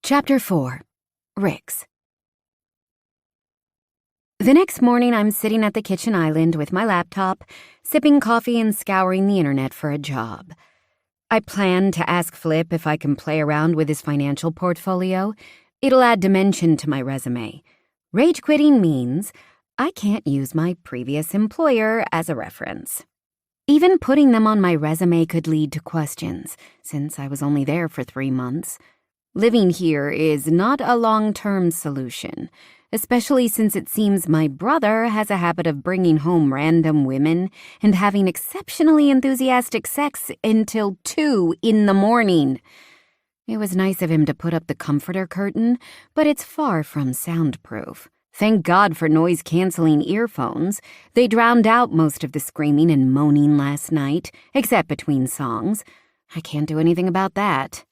Chapter 4. Ricks. The next morning, I'm sitting at the kitchen island with my laptop, sipping coffee and scouring the internet for a job. I plan to ask Flip if I can play around with his financial portfolio. It'll add dimension to my resume. Rage quitting means I can't use my previous employer as a reference. Even putting them on my resume could lead to questions, since I was only there for 3 months. Living here is not a long-term solution, especially since it seems my brother has a habit of bringing home random women and having exceptionally enthusiastic sex until 2 a.m. It was nice of him to put up the comforter curtain, but it's far from soundproof. Thank God for noise-canceling earphones. They drowned out most of the screaming and moaning last night, except between songs. I can't do anything about that.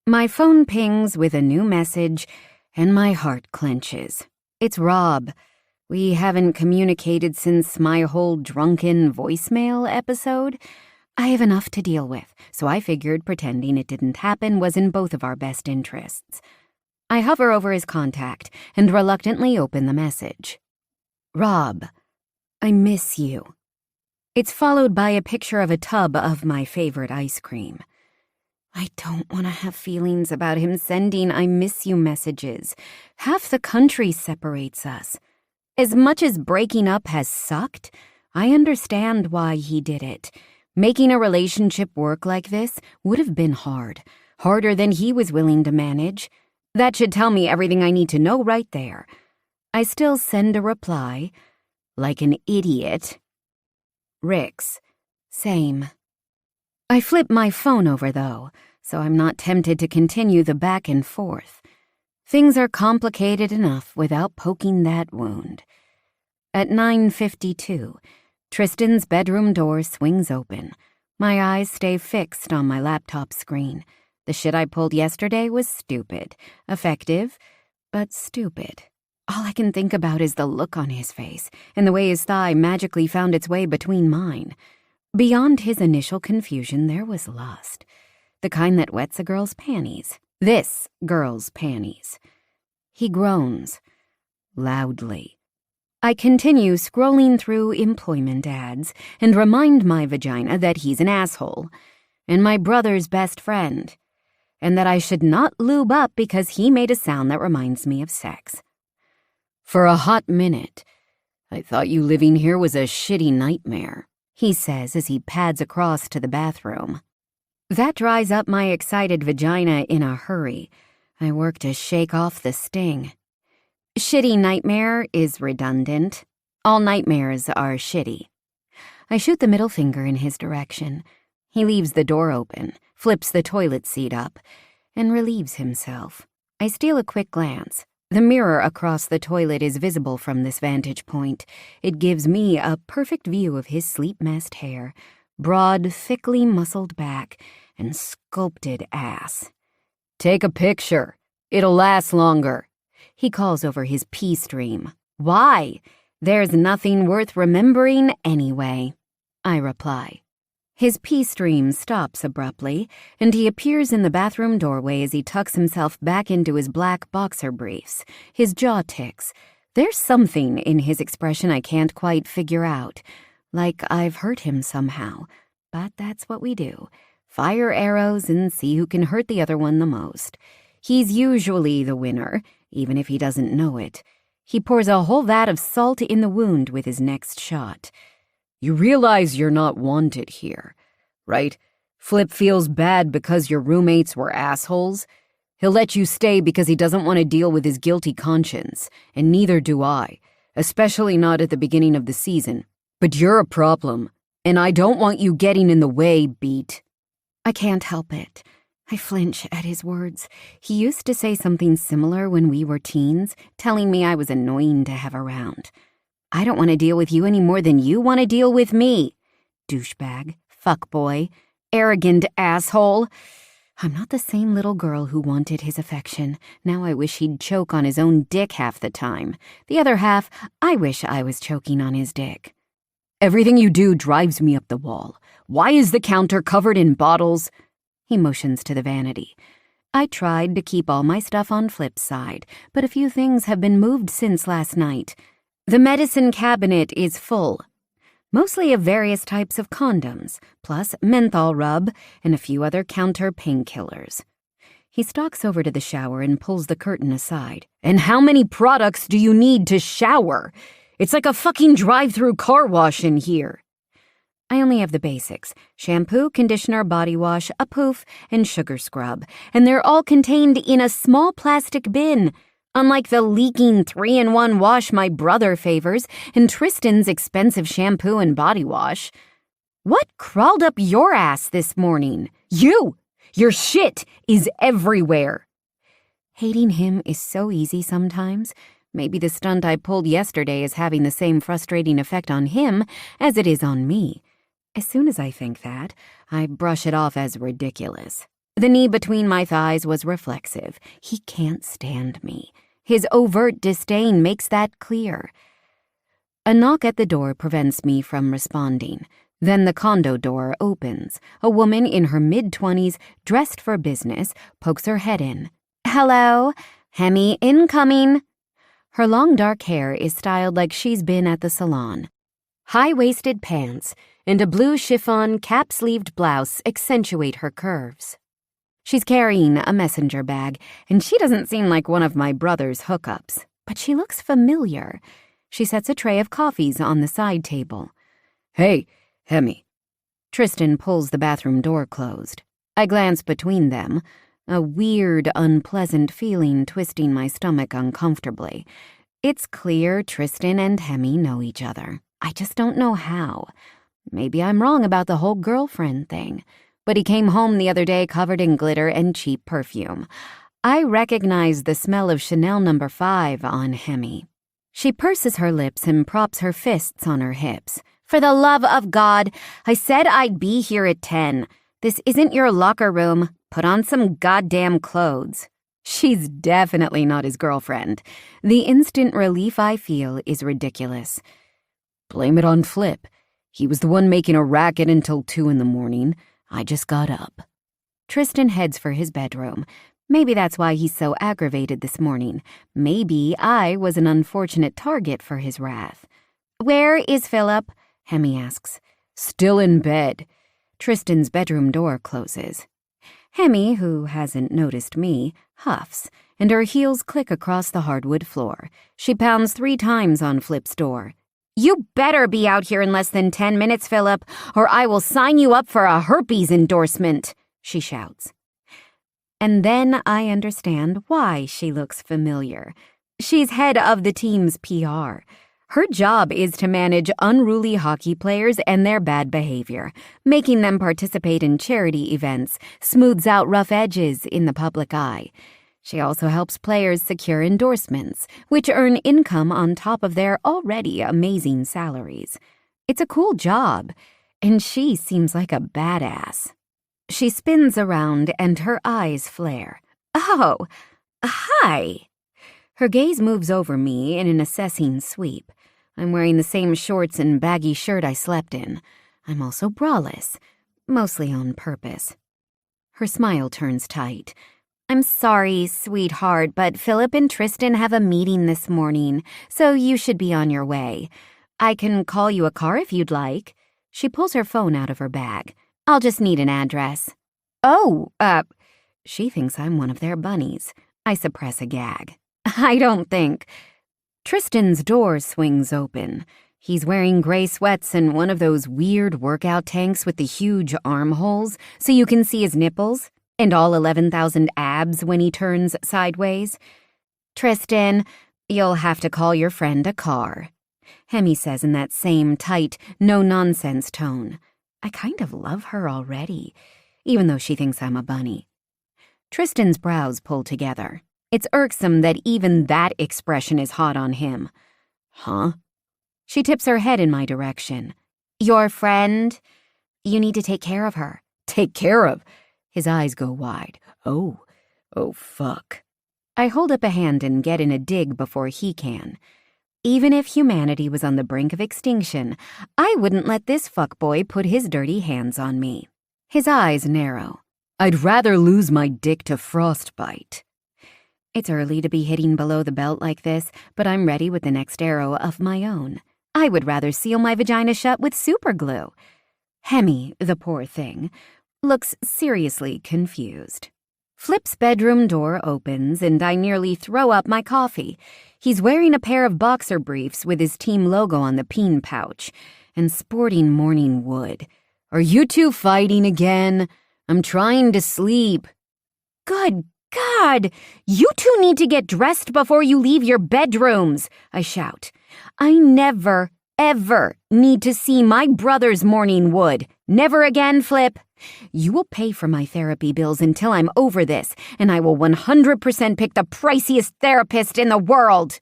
My phone pings with a new message, and my heart clenches. It's Rob. We haven't communicated since my whole drunken voicemail episode. I have enough to deal with, so I figured pretending it didn't happen was in both of our best interests. I hover over his contact and reluctantly open the message. Rob, I miss you. It's followed by a picture of a tub of my favorite ice cream. I don't want to have feelings about him sending I miss you messages. Half the country separates us. As much as breaking up has sucked, I understand why he did it. Making a relationship work like this would have been hard, harder than he was willing to manage. That should tell me everything I need to know right there. I still send a reply, like an idiot. Ricks, same. I flip my phone over, though, so I'm not tempted to continue the back and forth. Things are complicated enough without poking that wound. At 9:52, Tristan's bedroom door swings open. My eyes stay fixed on my laptop screen. The shit I pulled yesterday was stupid. Effective, but stupid. All I can think about is the look on his face and the way his thigh magically found its way between mine. Beyond his initial confusion, there was lust. The kind that wets a girl's panties. This girl's panties. He groans. Loudly. I continue scrolling through employment ads and remind my vagina that he's an asshole and my brother's best friend, and that I should not lube up because he made a sound that reminds me of sex. For a hot minute, I thought you living here was a shitty nightmare, he says as he pads across to the bathroom. That dries up my excited vagina in a hurry. I work to shake off the sting. Shitty nightmare is redundant. All nightmares are shitty. I shoot the middle finger in his direction. He leaves the door open, flips the toilet seat up, and relieves himself. I steal a quick glance. The mirror across the toilet is visible from this vantage point. It gives me a perfect view of his sleep-messed hair, broad, thickly muscled back, and sculpted ass. Take a picture. It'll last longer. He calls over his pee stream. Why? There's nothing worth remembering anyway, I reply. His pee stream stops abruptly, and he appears in the bathroom doorway as he tucks himself back into his black boxer briefs. His jaw ticks. There's something in his expression I can't quite figure out, like I've hurt him somehow. But that's what we do. Fire arrows and see who can hurt the other one the most. He's usually the winner, even if he doesn't know it. He pours a whole vat of salt in the wound with his next shot. You realize you're not wanted here, right? Flip feels bad because your roommates were assholes. He'll let you stay because he doesn't want to deal with his guilty conscience, and neither do I, especially not at the beginning of the season. But you're a problem, and I don't want you getting in the way, Beat. I can't help it. I flinch at his words. He used to say something similar when we were teens, telling me I was annoying to have around. I don't want to deal with you any more than you want to deal with me. Douchebag, fuckboy, arrogant asshole. I'm not the same little girl who wanted his affection. Now I wish he'd choke on his own dick half the time. The other half, I wish I was choking on his dick. Everything you do drives me up the wall. Why is the counter covered in bottles? He motions to the vanity. I tried to keep all my stuff on Flip's side, but a few things have been moved since last night. The medicine cabinet is full, mostly of various types of condoms, plus menthol rub and a few other counter painkillers. He stalks over to the shower and pulls the curtain aside. And how many products do you need to shower? It's like a fucking drive-through car wash in here. I only have the basics: shampoo, conditioner, body wash, a poof, and sugar scrub, and they're all contained in a small plastic bin, unlike the leaking 3-in-1 wash my brother favors and Tristan's expensive shampoo and body wash. What crawled up your ass this morning? You! Your shit is everywhere. Hating him is so easy sometimes. Maybe the stunt I pulled yesterday is having the same frustrating effect on him as it is on me. As soon as I think that, I brush it off as ridiculous. The knee between my thighs was reflexive. He can't stand me. His overt disdain makes that clear. A knock at the door prevents me from responding. Then the condo door opens. A woman in her mid-20s, dressed for business, pokes her head in. "Hello? Hemi incoming." Her long dark hair is styled like she's been at the salon. High-waisted pants and a blue chiffon cap-sleeved blouse accentuate her curves. She's carrying a messenger bag, and she doesn't seem like one of my brother's hookups, but she looks familiar. She sets a tray of coffees on the side table. "Hey, Hemi." Tristan pulls the bathroom door closed. I glance between them, a weird, unpleasant feeling twisting my stomach uncomfortably. It's clear Tristan and Hemi know each other. I just don't know how. Maybe I'm wrong about the whole girlfriend thing, but he came home the other day covered in glitter and cheap perfume. I recognize the smell of Chanel No. 5 on Hemi. She purses her lips and props her fists on her hips. "For the love of God, I said I'd be here at 10. This isn't your locker room. Put on some goddamn clothes." She's definitely not his girlfriend. The instant relief I feel is ridiculous. "Blame it on Flip. He was the one making a racket until 2 in the morning. I just got up." Tristan heads for his bedroom. Maybe that's why he's so aggravated this morning. Maybe I was an unfortunate target for his wrath. "Where is Philip?" Hemi asks. "Still in bed." Tristan's bedroom door closes. Hemi, who hasn't noticed me, huffs, and her heels click across the hardwood floor. She pounds 3 times on Flip's door. "You better be out here in less than 10 minutes, Philip, or I will sign you up for a herpes endorsement," she shouts. And then I understand why she looks familiar. She's head of the team's PR. Her job is to manage unruly hockey players and their bad behavior, making them participate in charity events, smooths out rough edges in the public eye. She also helps players secure endorsements, which earn income on top of their already amazing salaries. It's a cool job, and she seems like a badass. She spins around and her eyes flare. "Oh, hi." Her gaze moves over me in an assessing sweep. I'm wearing the same shorts and baggy shirt I slept in. I'm also braless, mostly on purpose. Her smile turns tight. "I'm sorry, sweetheart, but Philip and Tristan have a meeting this morning, so you should be on your way. I can call you a car if you'd like." She pulls her phone out of her bag. "I'll just need an address." "Oh, She thinks I'm one of their bunnies. I suppress a gag. "I don't think." Tristan's door swings open. He's wearing gray sweats and one of those weird workout tanks with the huge armholes so you can see his nipples and all 11,000 abs when he turns sideways. "Tristan, you'll have to call your friend a car," Hemi says in that same tight, no-nonsense tone. I kind of love her already, even though she thinks I'm a bunny. Tristan's brows pull together. It's irksome that even that expression is hot on him. "Huh?" She tips her head in my direction. "Your friend? You need to take care of her." "Take care of?" His eyes go wide. Oh, fuck. I hold up a hand and get in a dig before he can. Even if humanity was on the brink of extinction, I wouldn't let this fuckboy put his dirty hands on me. His eyes narrow. I'd rather lose my dick to frostbite. It's early to be hitting below the belt like this, but I'm ready with the next arrow of my own. I would rather seal my vagina shut with superglue. Hemi, the poor thing, looks seriously confused. Flip's bedroom door opens and I nearly throw up my coffee. He's wearing a pair of boxer briefs with his team logo on the peen pouch and sporting morning wood. Are you two fighting again? I'm trying to sleep. Good God! You two need to get dressed before you leave your bedrooms, I shout. I never, ever need to see my brother's morning wood. Never again, Flip. You will pay for my therapy bills until I'm over this, and I will 100% pick the priciest therapist in the world.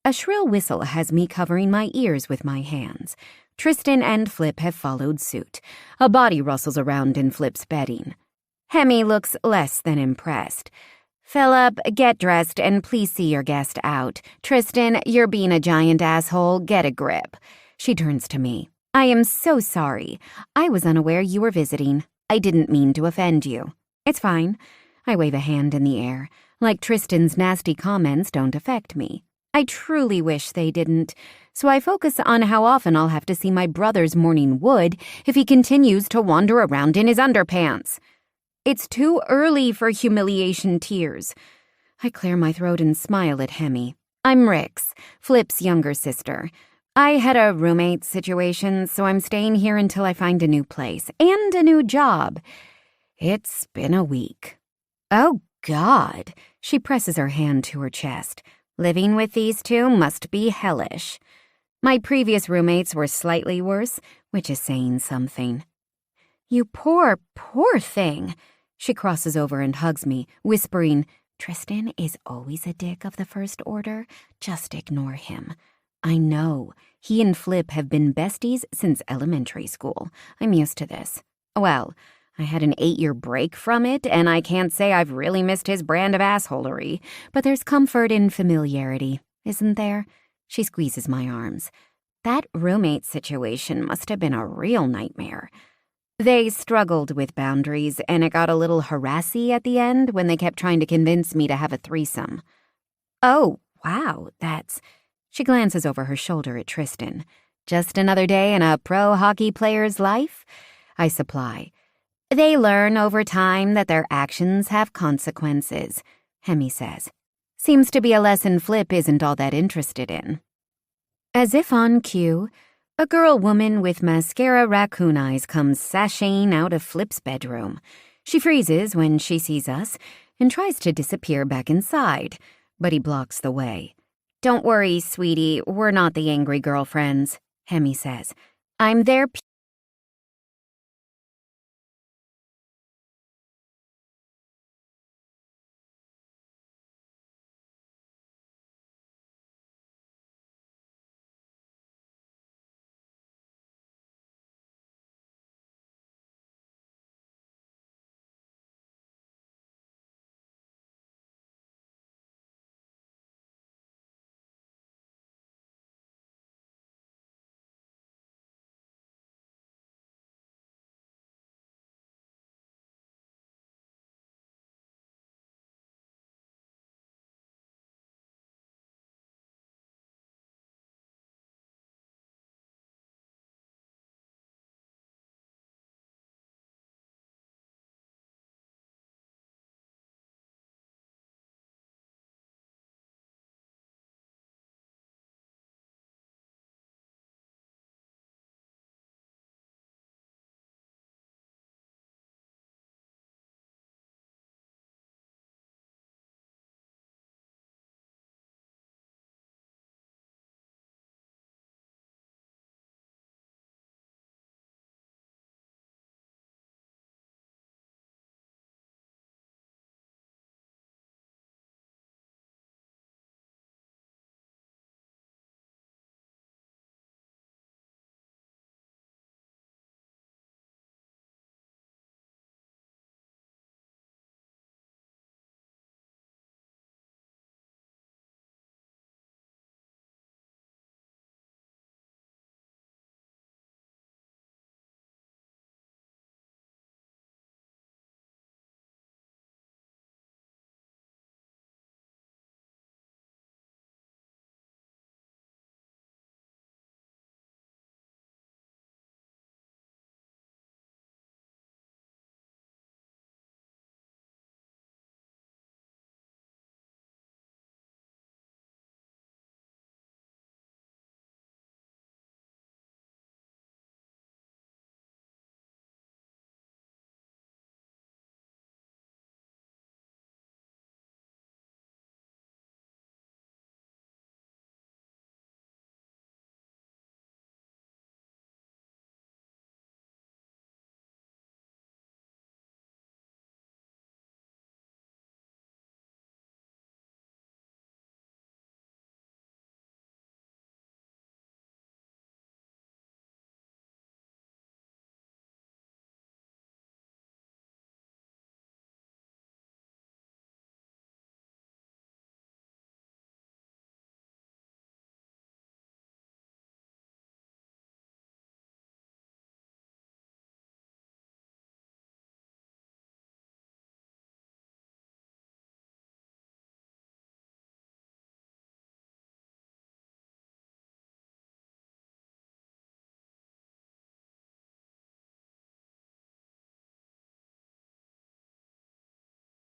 A shrill whistle has me covering my ears with my hands. Tristan and Flip have followed suit. A body rustles around in Flip's bedding. Hemi looks less than impressed. Philip, get dressed and please see your guest out. Tristan, you're being a giant asshole. Get a grip. She turns to me. I am so sorry. I was unaware you were visiting. I didn't mean to offend you. It's fine. I wave a hand in the air. Like Tristan's nasty comments don't affect me. I truly wish they didn't. So I focus on how often I'll have to see my brother's morning wood if he continues to wander around in his underpants. It's too early for humiliation tears. I clear my throat and smile at Hemi. I'm Rix, Flip's younger sister. I had a roommate situation, so I'm staying here until I find a new place and a new job. It's been a week. Oh, God. She presses her hand to her chest. Living with these two must be hellish. My previous roommates were slightly worse, which is saying something. You poor, poor thing. She crosses over and hugs me, whispering, Tristan is always a dick of the first order. Just ignore him. I know. He and Flip have been besties since elementary school. I'm used to this. Well, I had an 8-year break from it, and I can't say I've really missed his brand of assholery, but there's comfort in familiarity, isn't there? She squeezes my arms. That roommate situation must have been a real nightmare. They struggled with boundaries, and it got a little harassy at the end when they kept trying to convince me to have a threesome. Oh, wow, that's... She glances over her shoulder at Tristan. Just another day in a pro hockey player's life? I supply. They learn over time that their actions have consequences, Hemi says. Seems to be a lesson Flip isn't all that interested in. As if on cue, a girl-woman with mascara raccoon eyes comes sashaying out of Flip's bedroom. She freezes when she sees us and tries to disappear back inside, but he blocks the way. Don't worry, sweetie, we're not the angry girlfriends, Hemi says. I'm their